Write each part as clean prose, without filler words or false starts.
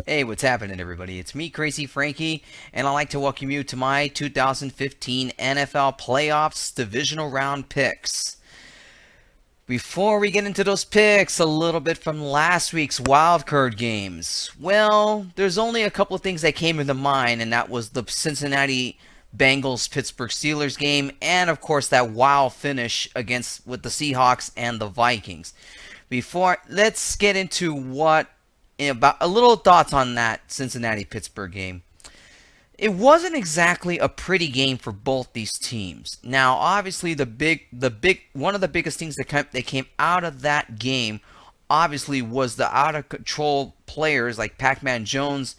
Hey, what's happening, everybody? It's me, Crazy Frankie, and I'd like to welcome you to my 2015 NFL Playoffs Divisional Round picks. Before we get into those picks, a little bit from last week's wildcard games. Well, there's only a couple of things that came into mind, and that was the Cincinnati Bengals Pittsburgh Steelers game, and of course that wild finish against with the Seahawks and the Vikings. Let's get into about a little thoughts on that Cincinnati Pittsburgh game. It wasn't exactly a pretty game for both these teams. Now, obviously, one of the biggest things that came out of that game, obviously, was the out of control players like Pac-Man Jones,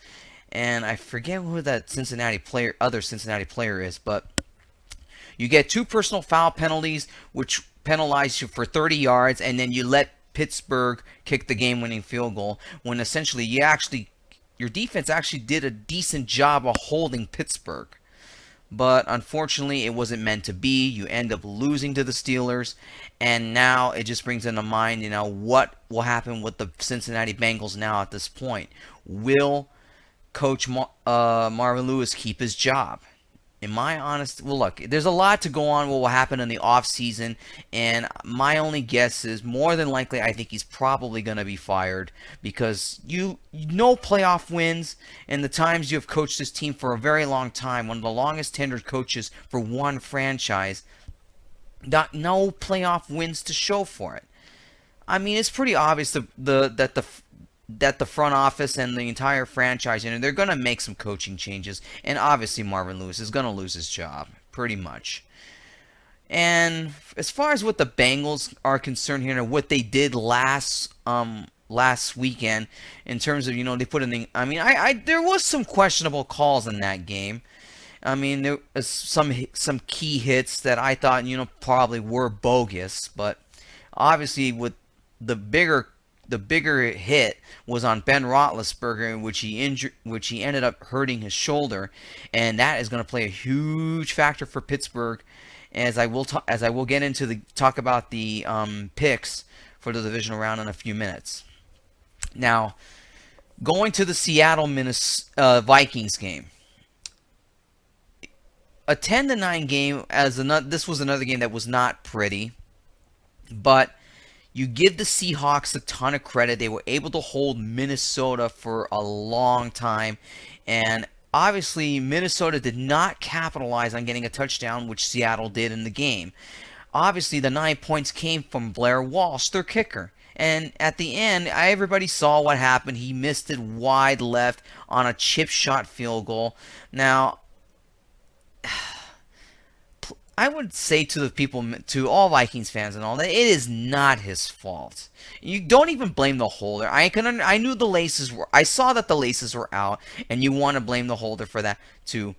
and I forget who that other Cincinnati player is, but you get two personal foul penalties, which penalize you for 30 yards, and then you let Pittsburgh kick the game-winning field goal when essentially your defense actually did a decent job of holding Pittsburgh. But unfortunately, it wasn't meant to be. You end up losing to the Steelers, and now it just brings into mind, what will happen with the Cincinnati Bengals now at this point. Will Coach Marvin Lewis keep his job? Look, there's a lot to go on what will happen in the offseason, and my only guess is more than likely I think he's probably going to be fired because you know playoff wins, and the times you have coached this team for a very long time, one of the longest tenured coaches for one franchise, no playoff wins to show for it. I mean, it's pretty obvious that the front office and the entire franchise, they're going to make some coaching changes. And obviously Marvin Lewis is going to lose his job, pretty much. And as far as what the Bengals are concerned here, and what they did last weekend, in terms of, they put in the, there was some questionable calls in that game. I mean, there was some key hits that I thought, probably were bogus. But obviously with the bigger hit was on Ben Roethlisberger, which he ended up hurting his shoulder, and that is going to play a huge factor for Pittsburgh, as I will get into talk about the picks for the divisional round in a few minutes. Now, going to the Seattle Vikings game, a 10-9 game. This was another game that was not pretty, but you give the Seahawks a ton of credit. They were able to hold Minnesota for a long time. And obviously, Minnesota did not capitalize on getting a touchdown, which Seattle did in the game. Obviously, the 9 points came from Blair Walsh, their kicker. And at the end, everybody saw what happened. He missed it wide left on a chip shot field goal. Now, I would say to all Vikings fans and all, that it is not his fault. You don't even blame the holder. I saw that the laces were out, and you want to blame the holder for that too.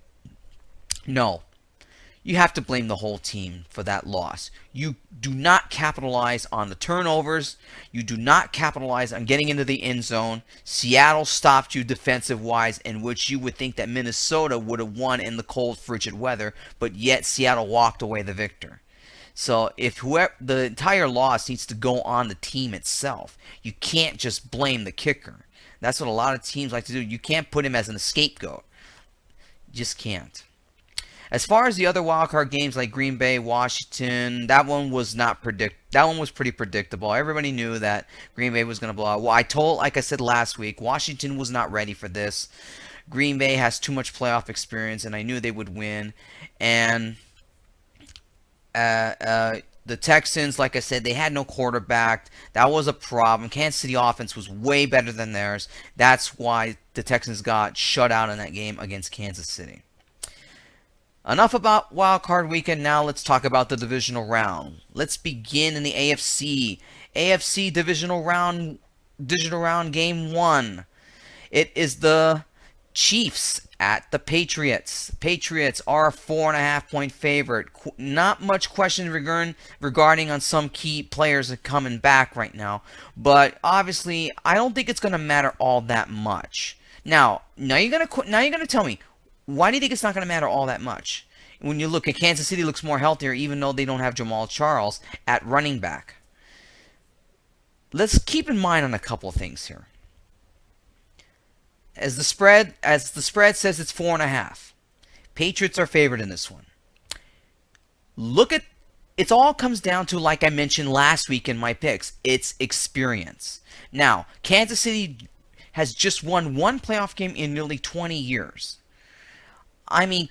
No. You have to blame the whole team for that loss. You do not capitalize on the turnovers. You do not capitalize on getting into the end zone. Seattle stopped you defensive-wise, in which you would think that Minnesota would have won in the cold, frigid weather, but yet Seattle walked away the victor. So the entire loss needs to go on the team itself. You can't just blame the kicker. That's what a lot of teams like to do. You can't put him as a scapegoat. You just can't. As far as the other wildcard games like Green Bay, Washington, that one was pretty predictable. Everybody knew that Green Bay was going to blow out. Well, like I said last week, Washington was not ready for this. Green Bay has too much playoff experience, and I knew they would win. And the Texans, like I said, they had no quarterback. That was a problem. Kansas City offense was way better than theirs. That's why the Texans got shut out in that game against Kansas City. Enough about Wild Card Weekend. Now let's talk about the divisional round. Let's begin in the AFC. AFC divisional round game 1. It is the Chiefs at the Patriots. Patriots are a 4.5-point favorite. Not much question regarding on some key players coming back right now, but obviously I don't think it's going to matter all that much. Now you're gonna tell me, why do you think it's not going to matter all that much? When you look at Kansas City, looks more healthier, even though they don't have Jamal Charles at running back. Let's keep in mind on a couple of things here. As the spread says, it's 4.5. Patriots are favored in this one. Look at it. All comes down to, like I mentioned last week in my picks, it's experience. Now, Kansas City has just won one playoff game in nearly 20 years. I mean,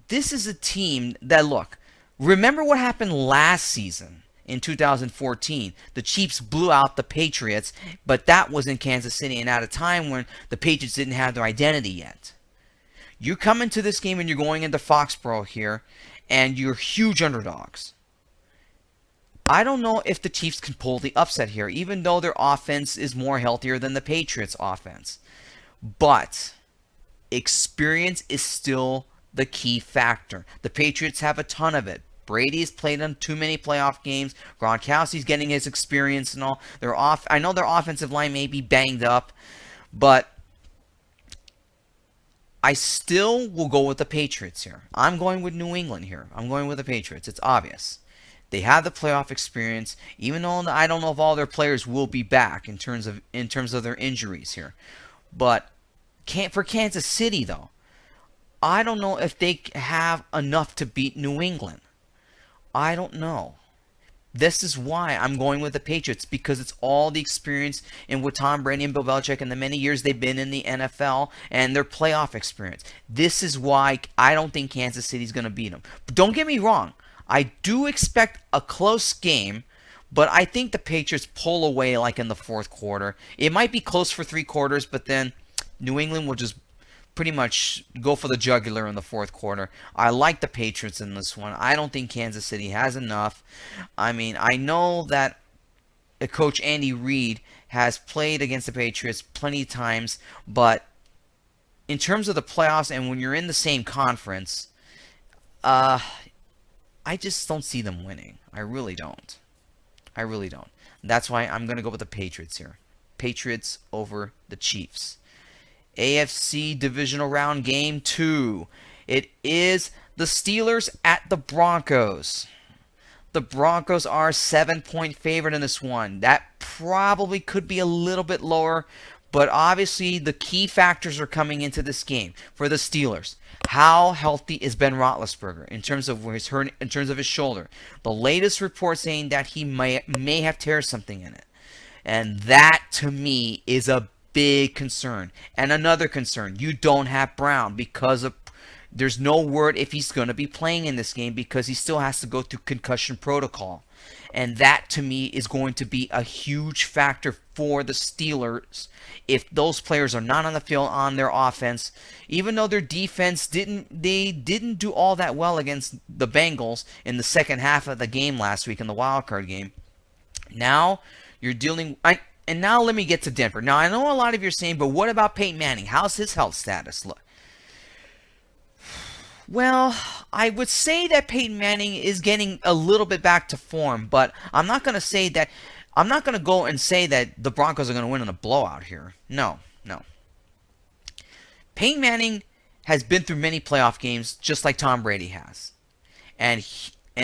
this is a team that, look, remember what happened last season in 2014. The Chiefs blew out the Patriots, but that was in Kansas City and at a time when the Patriots didn't have their identity yet. You come into this game and you're going into Foxborough here, and you're huge underdogs. I don't know if the Chiefs can pull the upset here, even though their offense is more healthier than the Patriots' offense. But experience is still the key factor. The Patriots have a ton of it. Brady's played in too many playoff games. Gronkowski's getting his experience and all. I know their offensive line may be banged up, but I still will go with the Patriots here. I'm going with New England here. I'm going with the Patriots. It's obvious. They have the playoff experience, even though I don't know if all their players will be back in terms of their injuries here. But for Kansas City, though, I don't know if they have enough to beat New England. I don't know. This is why I'm going with the Patriots, because it's all the experience in with Tom Brady and Bill Belichick and the many years they've been in the NFL and their playoff experience. This is why I don't think Kansas City's going to beat them. But don't get me wrong. I do expect a close game, but I think the Patriots pull away like in the fourth quarter. It might be close for 3 quarters, but then New England will just pretty much go for the jugular in the fourth quarter. I like the Patriots in this one. I don't think Kansas City has enough. I mean, I know that Coach Andy Reid has played against the Patriots plenty of times, but in terms of the playoffs and when you're in the same conference, I just don't see them winning. I really don't. That's why I'm going to go with the Patriots here. Patriots over the Chiefs. AFC Divisional Round Game 2. It is the Steelers at the Broncos. The Broncos are 7-point favorite in this one. That probably could be a little bit lower, but obviously the key factors are coming into this game for the Steelers. How healthy is Ben Roethlisberger in terms of his shoulder? The latest report saying that he may have tear something in it, and that to me is a big concern. And another concern, you don't have Brown because there's no word if he's going to be playing in this game because he still has to go through concussion protocol. And that to me is going to be a huge factor for the Steelers if those players are not on the field on their offense. Even though their defense didn't do all that well against the Bengals in the second half of the game last week in the wild card game. Now you're dealing and now let me get to Denver. Now, I know a lot of you are saying, but what about Peyton Manning? How's his health status look? Well, I would say that Peyton Manning is getting a little bit back to form, but I'm not going to go and say that the Broncos are going to win in a blowout here. No. Peyton Manning has been through many playoff games just like Tom Brady has. And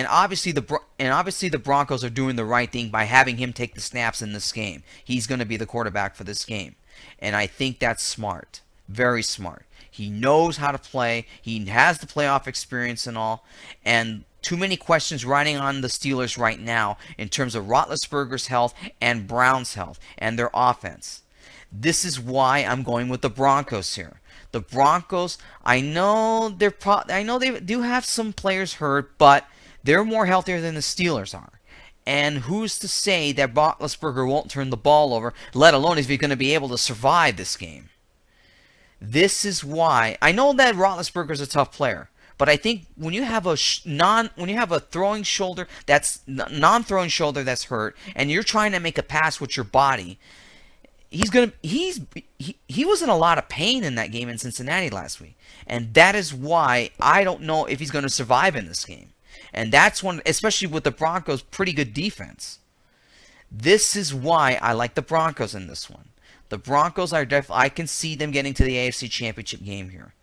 obviously the Broncos are doing the right thing by having him take the snaps in this game. He's going to be the quarterback for this game. And I think that's smart. Very smart. He knows how to play. He has the playoff experience and all. And too many questions riding on the Steelers right now in terms of Roethlisberger's health and Brown's health and their offense. This is why I'm going with the Broncos here. The Broncos, I know they do have some players hurt, but they're more healthier than the Steelers are. And who's to say that Roethlisberger won't turn the ball over, let alone if he's going to be able to survive this game? This is why I know that Roethlisberger's a tough player, but I think when you have a throwing shoulder that's non-throwing shoulder that's hurt, and you're trying to make a pass with your body, he was in a lot of pain in that game in Cincinnati last week, and that is why I don't know if he's going to survive in this game. And that's one, especially with the Broncos' pretty good defense. This is why I like the Broncos in this one. The Broncos are I can see them getting to the AFC Championship game here.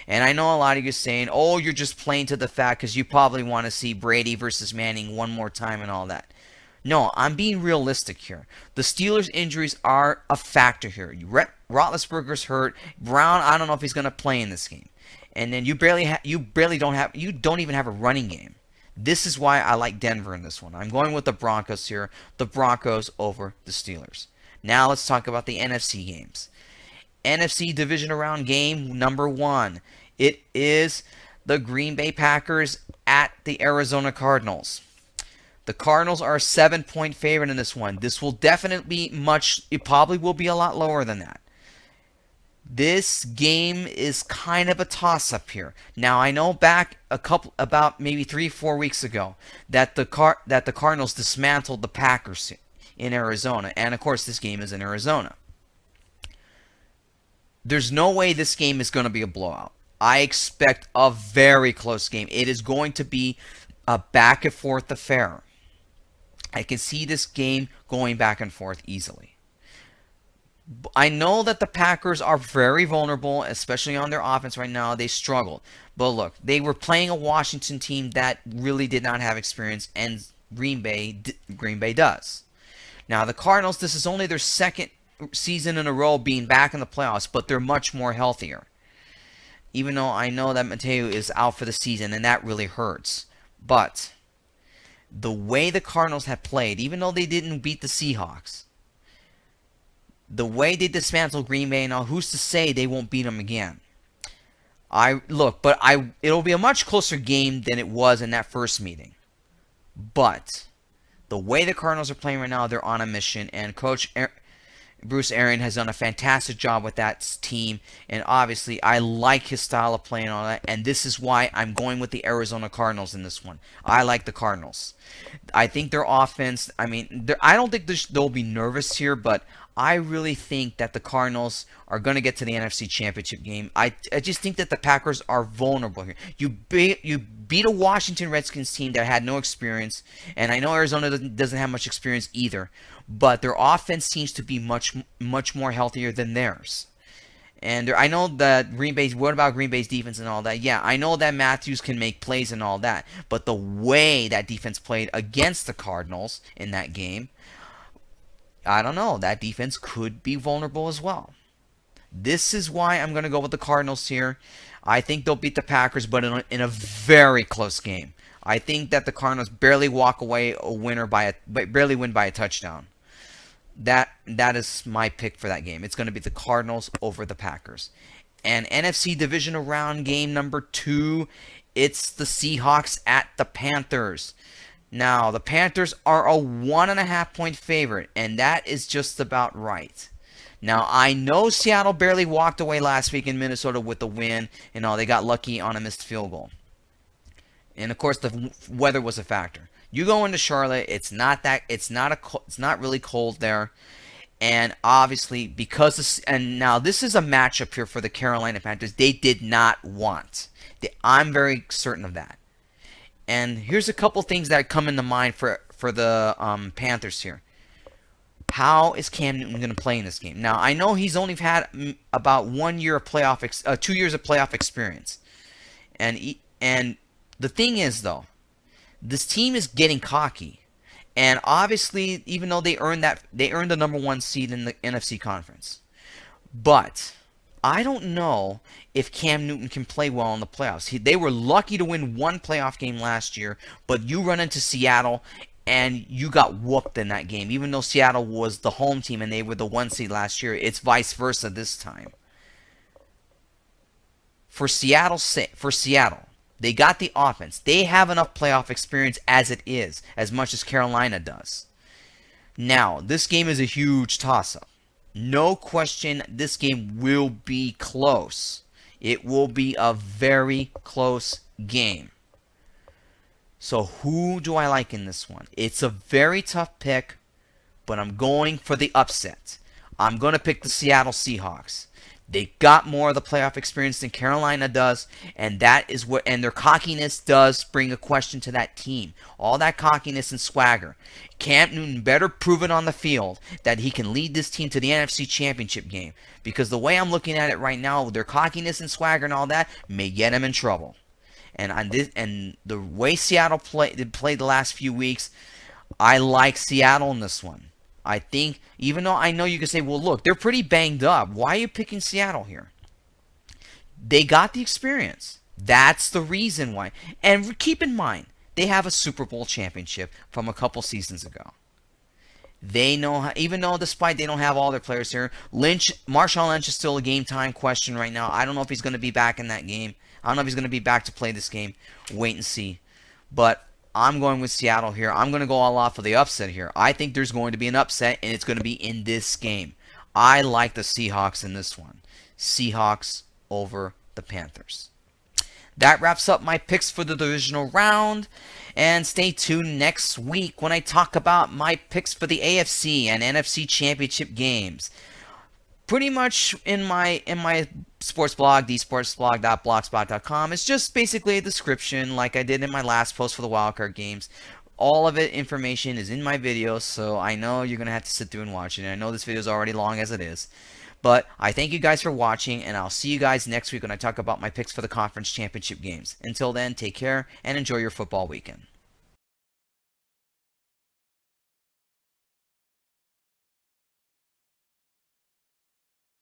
And I know a lot of you are saying, oh, you're just playing to the fact because you probably want to see Brady versus Manning one more time and all that. No, I'm being realistic here. The Steelers' injuries are a factor here. Roethlisberger's hurt. Brown, I don't know if he's going to play in this game. And then you don't even have a running game. This is why I like Denver in this one. I'm going with the Broncos here. The Broncos over the Steelers. Now let's talk about the NFC games. NFC Divisional Round game number 1. It is the Green Bay Packers at the Arizona Cardinals. The Cardinals are a 7-point favorite in this one. This will definitely be it probably will be a lot lower than that. This game is kind of a toss-up here. Now I know about maybe 3-4 weeks ago that the Cardinals dismantled the Packers in Arizona, and of course this game is in Arizona. There's no way this game is going to be a blowout. I expect a very close game. It is going to be a back and forth affair. I can see this game going back and forth easily. I know that the Packers are very vulnerable, especially on their offense right now. They struggled. But look, they were playing a Washington team that really did not have experience, and Green Bay does. Now, the Cardinals, this is only their second season in a row being back in the playoffs, but they're much more healthier. Even though I know that Mateo is out for the season, and that really hurts. But the way the Cardinals have played, even though they didn't beat the Seahawks, the way they dismantled Green Bay, now who's to say they won't beat them again? It'll be a much closer game than it was in that first meeting. But the way the Cardinals are playing right now, they're on a mission, and Coach Bruce Arians has done a fantastic job with that team, and obviously I like his style of playing and all that, and this is why I'm going with the Arizona Cardinals in this one. I like the Cardinals. I think their offense, I don't think they'll be nervous here, but I really think that the Cardinals are going to get to the NFC Championship game. I just think that the Packers are vulnerable here. You beat a Washington Redskins team that had no experience, and I know Arizona doesn't have much experience either, but their offense seems to be much more healthier than theirs. And I know that what about Green Bay's defense and all that? Yeah, I know that Matthews can make plays and all that, but the way that defense played against the Cardinals in that game, I don't know. That defense could be vulnerable as well. This is why I'm going to go with the Cardinals here. I think they'll beat the Packers, but in a very close game. I think that the Cardinals barely walk away barely win by a touchdown. That is my pick for that game. It's going to be the Cardinals over the Packers. And NFC Divisional Round game number 2, it's the Seahawks at the Panthers. Now, the Panthers are a 1.5-point favorite, and that is just about right. Now, I know Seattle barely walked away last week in Minnesota with the win, and all they got lucky on a missed field goal. And of course, the weather was a factor. You go into Charlotte, it's not really cold there, and obviously now this is a matchup here for the Carolina Panthers. They did not want. I'm very certain of that. And here's a couple things that come into mind for the Panthers here. How is Cam Newton going to play in this game? Now, I know he's only had about 1 year of 2 years of playoff experience. And the thing is, though, this team is getting cocky. And obviously, even though they earned the number 1 seed in the NFC conference. But I don't know if Cam Newton can play well in the playoffs. They were lucky to win 1 playoff game last year, but you run into Seattle and you got whooped in that game. Even though Seattle was the home team and they were the 1 seed last year, it's vice versa this time. For Seattle, they got the offense. They have enough playoff experience as it is, as much as Carolina does. Now, this game is a huge toss-up. No question, this game will be close. It will be a very close game. So who do I like in this one? It's a very tough pick, but I'm going for the upset. I'm going to pick the Seattle Seahawks. They got more of the playoff experience than Carolina does, and their cockiness does bring a question to that team. All that cockiness and swagger. Cam Newton better prove it on the field that he can lead this team to the NFC Championship game, because the way I'm looking at it right now, their cockiness and swagger and all that may get him in trouble. And the way Seattle played the last few weeks, I like Seattle in this one. I think, even though I know you can say, well, look, they're pretty banged up. Why are you picking Seattle here? They got the experience. That's the reason why. And keep in mind, they have a Super Bowl championship from a couple seasons ago. They know, even though despite they don't have all their players here, Marshawn Lynch is still a game time question right now. I don't know if he's going to be back in that game. I don't know if he's going to be back to play this game. Wait and see. But I'm going with Seattle here. I'm going to go all off for the upset here. I think there's going to be an upset, and it's going to be in this game. I like the Seahawks in this one. Seahawks over the Panthers. That wraps up my picks for the divisional round. And stay tuned next week when I talk about my picks for the AFC and NFC championship games. Pretty much in my sports blog, thesportsblog.blogspot.com. It's just basically a description like I did in my last post for the wildcard games. All of it information is in my videos, so I know you're going to have to sit through and watch it. And I know this video is already long as it is. But I thank you guys for watching, and I'll see you guys next week when I talk about my picks for the conference championship games. Until then, take care and enjoy your football weekend.